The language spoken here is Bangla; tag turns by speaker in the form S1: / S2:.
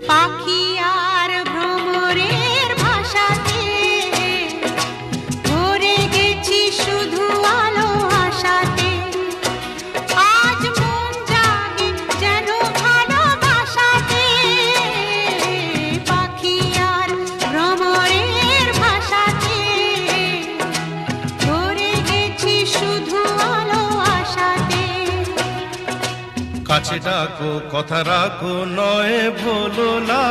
S1: পাখি আর ভ্রমরের ভাষাতে ভরে গেছি শুধু আলো আশাতে। আজ মন জাগে যেন ভালোবাসাতে, পাখি আর ভ্রমরের ভাষাতে ভরে গেছি শুধু আলো আশাতে।
S2: কাছে ডাকো কথা রাখো নয় ভোলো না,